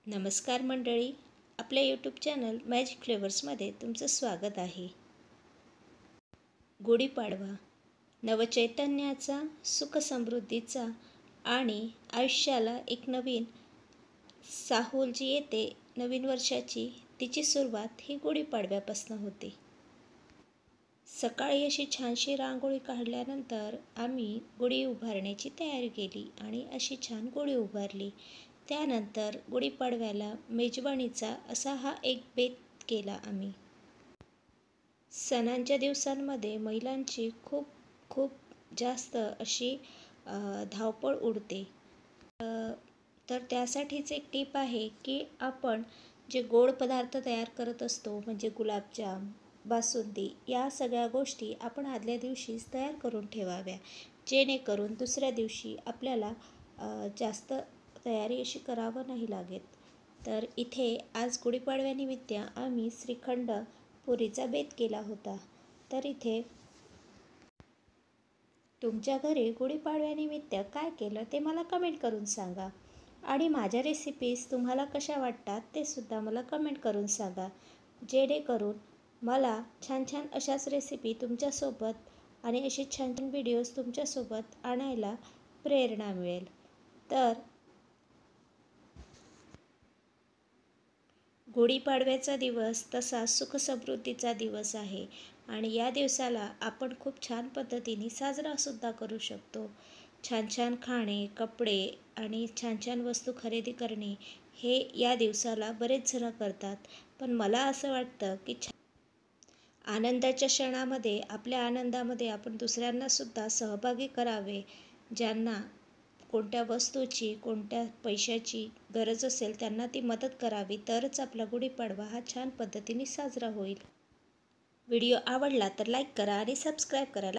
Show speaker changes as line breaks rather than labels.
नमस्कार मंडळी, आपल्या यूट्यूब चॅनल मॅजिक फ्लेवर्समध्ये तुमचं स्वागत आहे. गुढीपाडवा नवचैतन्याचा, सुखसमृद्धीचा आणि आयुष्याला एक नवीन चाहूल जी येते नवीन वर्षाची, तिची सुरुवात ही गुढीपाडव्यापासून होते. सकाळी अशी छानशी रांगोळी काढल्यानंतर आम्ही गुढी उभारण्याची तयारी केली आणि अशी छान गुढी उभारली. त्यानंतर गुढीपाडव्याला मेजवानीचा असा हा एक बेत केला आम्ही. सणांच्या दिवसांमध्ये महिलांची खूप खूप जास्त अशी धावपळ उडते. तर त्यासाठीच एक टीप आहे की आपण जे गोड पदार्थ तयार करत असतो, म्हणजे गुलाबजाम, बासुंदी, या सगळ्या गोष्टी आपण आदल्या दिवशीच तयार करून ठेवाव्या, जेणेकरून दुसऱ्या दिवशी आपल्याला जास्त तयारी अशी करावं नाही लागेल. तर इथे आज गुढीपाडव्यानिमित्त आम्ही श्रीखंड पुरीचा बेत केला होता. तर इथे तुमच्या घरी गुढीपाडव्यानिमित्त काय केलं ते मला कमेंट करून सांगा. आणि माझ्या रेसिपीज तुम्हाला कशा वाटतात ते सुद्धा मला कमेंट करून सांगा, जेणेकरून मला छान छान अशाच रेसिपी तुमच्यासोबत आणि असे छान छान व्हिडिओज तुमच्यासोबत आणायला प्रेरणा मिळेल. तर गुढीपाडव्याचा दिवस तसा सुखसमृद्धीचा दिवस आहे आणि या दिवसाला आपण खूप छान पद्धतीने साजरासुद्धा करू शकतो. छान छान खाणे, कपडे आणि छान छान वस्तू खरेदी करणे हे या दिवसाला बरेच जण करतात. पण मला असं वाटतं की आनंदाच्या क्षणामध्ये, आपल्या आनंदामध्ये आपण दुसऱ्यांनासुद्धा सहभागी करावे. ज्यांना कोणत्या वस्तूची, कोणत्या पैशाची गरज असेल त्यांना ती मदत करावी, तरच आपला गुढीपाडवा हा छान पद्धतीने साजरा होईल. व्हिडिओ आवडला तर लाईक करा आणि सबस्क्राईब करा.